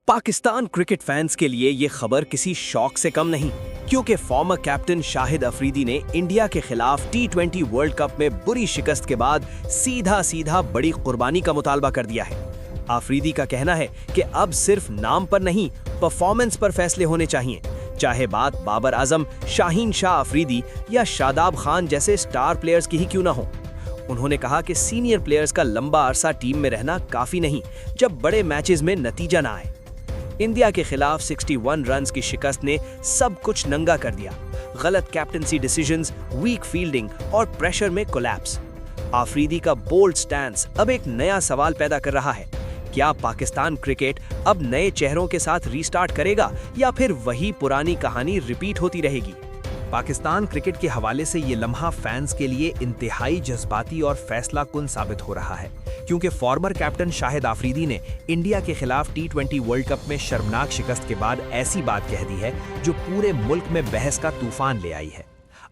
Pakistan cricket fans के लिए ये खबर किसी शौक से कम नहीं, क्योंकि फॉर्मर कैप्टन शाहिद अफरीदी ने इंडिया के खिलाफ T20 वर्ल्ड कप में बुरी शिकस्त के बाद सीधा बड़ी कुर्बानी का मुतालबा कर दिया है। अफरीदी का कहना है कि अब सिर्फ नाम पर नहीं, परफॉर्मेंस पर फैसले होने चाहिए, चाहे बात बाबर आजम, शाहीन शाह अफरीदी या शादाब खान जैसे स्टार प्लेयर्स की ही क्यों ना हो। उन्होंने कहा कि सीनियर प्लेयर्स का लंबा अरसा टीम में रहना काफी नहीं, जब बड़े मैचेस में नतीजा ना आए। इंडिया के खिलाफ 61 रन्स की शिकस्त ने सब कुछ नंगा कर दिया। गलत कैप्टनसी डिसीजंस, वीक फील्डिंग और प्रेशर में कोलैप्स। अफरीदी का बोल्ड स्टैंस अब एक नया सवाल पैदा कर रहा है। क्या पाकिस्तान क्रिकेट अब नए चेहरों के साथ रीस्टार्ट करेगा या फिर वही पुरानी कहानी रिपीट होती रहेगी? पाकिस्तान क्रिकेट के हवाले से ये लम्हा फैंस के लिए इंतहाई जज्बाती और फैसला कुन साबित हो रहा है, क्योंकि फॉर्मर कैप्टन शाहिद अफरीदी ने इंडिया के खिलाफ T20 वर्ल्ड कप में शर्मनाक शिकस्त के बाद ऐसी बात कह दी है जो पूरे मुल्क में बहस का तूफान ले आई है।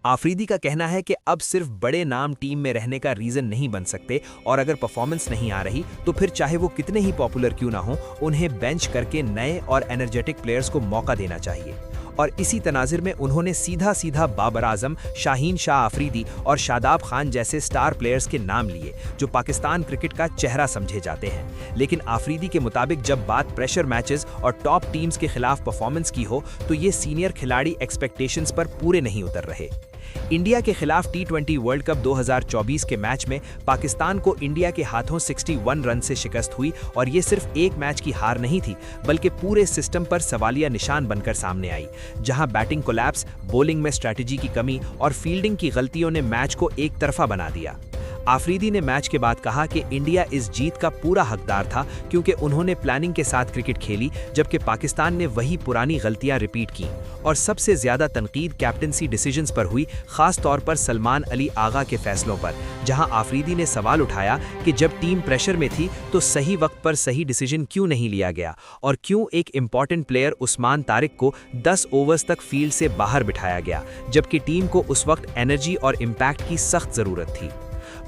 अफरीदी का कहना है कि अब सिर्फ बड़े नाम टीम में रहने का रीजन नहीं बन सकते, और अगर परफॉर्मेंस नहीं आ रही तो फिर चाहे वो कितने ही पॉपुलर क्यों ना हो, उन्हें बेंच करके नए और एनर्जेटिक प्लेयर्स को मौका देना चाहिए। और इसी तनाजिर में उन्होंने सीधा बाबर आजम, शाहीन शाह अफरीदी और शादाब खान जैसे स्टार प्लेयर्स के नाम लिए, जो पाकिस्तान क्रिकेट का चेहरा समझे जाते हैं। लेकिन अफरीदी के मुताबिक जब बात प्रेशर मैचेस और टॉप टीम्स के खिलाफ परफॉर्मेंस की हो तो ये सीनियर खिलाड़ी एक्सपेक्टेशंस पर पूरे नहीं उतर रहे। इंडिया के खिलाफ T20 वर्ल्ड कप 2024 के मैच में पाकिस्तान को इंडिया के हाथों 61 रन से शिकस्त हुई, और ये सिर्फ एक मैच की हार नहीं थी, बल्कि पूरे सिस्टम पर सवालिया निशान बनकर सामने आई, जहां बैटिंग कोलैप्स, बॉलिंग में स्ट्रैटेजी की कमी और फील्डिंग की गलतियों ने मैच को एक तरफा बना दिया। अफरीदी ने मैच के बाद कहा कि इंडिया इस जीत का पूरा हकदार था, क्योंकि उन्होंने प्लानिंग के साथ क्रिकेट खेली, जबकि पाकिस्तान ने वही पुरानी गलतियां रिपीट की। और सबसे ज्यादा तनकीद कैप्टनसी डिसीजंस पर हुई, खास तौर पर सलमान अली आगा के फैसलों पर, जहां अफरीदी ने सवाल उठाया कि जब टीम प्रेशर में थी तो सही वक्त पर सही डिसीजन क्यों नहीं लिया गया, और क्यों एक इंपॉर्टेंट प्लेयर उस्मान तारिक को 10 ओवर्स तक फील्ड से बाहर बिठाया गया, जबकि टीम को उस वक्त एनर्जी और इम्पैक्ट की सख्त जरूरत थी।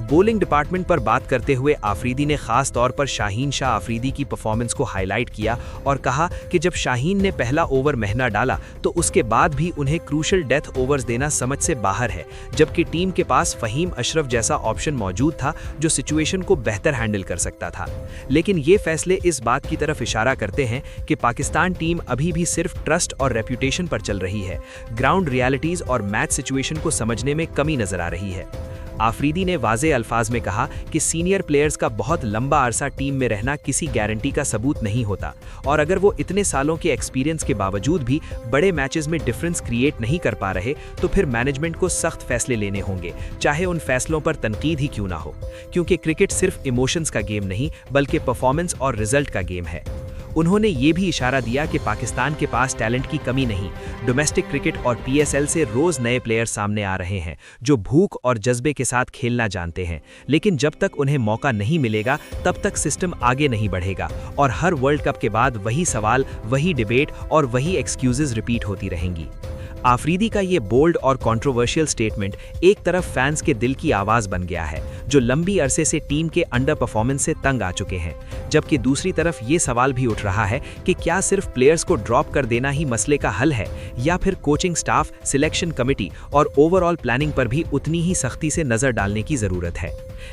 बॉलिंग डिपार्टमेंट पर बात करते हुए अफरीदी ने खास तौर पर शाहीन शाह अफरीदी की परफॉर्मेंस को हाईलाइट किया और कहा कि जब शाहीन ने पहला ओवर महंगा डाला तो उसके बाद भी उन्हें क्रूशल डेथ ओवर्स देना समझ से बाहर है, जबकि टीम के पास फहीम अशरफ जैसा ऑप्शन मौजूद था जो सिचुएशन को बेहतर हैंडल कर सकता था। लेकिन ये फैसले इस बात की तरफ इशारा करते हैं कि पाकिस्तान टीम अभी भी सिर्फ ट्रस्ट और रेप्यूटेशन पर चल रही है, ग्राउंड रियलिटीज और मैच सिचुएशन को समझने में कमी नजर आ रही है। अफरीदी ने वाज़े अल्फाज में कहा कि सीनियर प्लेयर्स का बहुत लंबा अरसा टीम में रहना किसी गारंटी का सबूत नहीं होता, और अगर वो इतने सालों के एक्सपीरियंस के बावजूद भी बड़े मैचेस में डिफरेंस क्रिएट नहीं कर पा रहे तो फिर मैनेजमेंट को सख्त फैसले लेने होंगे, चाहे उन फैसलों पर तनकीद ही क्यों ना हो, क्योंकि क्रिकेट सिर्फ इमोशंस का गेम नहीं बल्कि परफॉर्मेंस और रिजल्ट का गेम है। उन्होंने ये भी इशारा दिया कि पाकिस्तान के पास टैलेंट की कमी नहीं, डोमेस्टिक क्रिकेट और PSL से रोज नए प्लेयर सामने आ रहे हैं जो भूख और जज्बे के साथ खेलना जानते हैं, लेकिन जब तक उन्हें मौका नहीं मिलेगा तब तक सिस्टम आगे नहीं बढ़ेगा, और हर वर्ल्ड कप के बाद वही सवाल, वही डिबेट और वही एक्सक्यूजेज रिपीट होती रहेंगी। अफरीदी का ये बोल्ड और कंट्रोवर्शियल स्टेटमेंट एक तरफ फैंस के दिल की आवाज़ बन गया है, जो लंबी अरसे से टीम के अंडर परफॉर्मेंस से तंग आ चुके हैं, जबकि दूसरी तरफ ये सवाल भी उठ रहा है कि क्या सिर्फ प्लेयर्स को ड्रॉप कर देना ही मसले का हल है, या फिर कोचिंग स्टाफ, सिलेक्शन कमेटी और ओवरऑल प्लानिंग पर भी उतनी ही सख्ती से नज़र डालने की ज़रूरत है।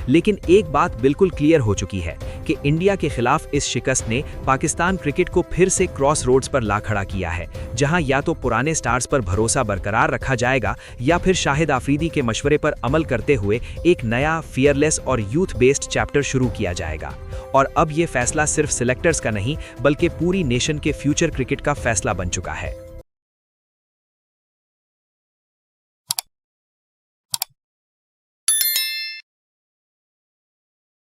लेकिन एक बात बिल्कुल क्लियर हो चुकी है कि इंडिया के खिलाफ इस शिकस्त ने पाकिस्तान क्रिकेट को फिर से क्रॉस रोड्स पर ला खड़ा किया है, जहां या तो पुराने स्टार्स पर भरोसा बरकरार रखा जाएगा या फिर शाहिद अफरीदी के मशवरे पर अमल करते हुए एक नया, फियरलेस और यूथ बेस्ड चैप्टर शुरू किया जाएगा। और अब ये फैसला सिर्फ सिलेक्टर्स का नहीं बल्कि पूरी नेशन के फ्यूचर क्रिकेट का फैसला बन चुका है।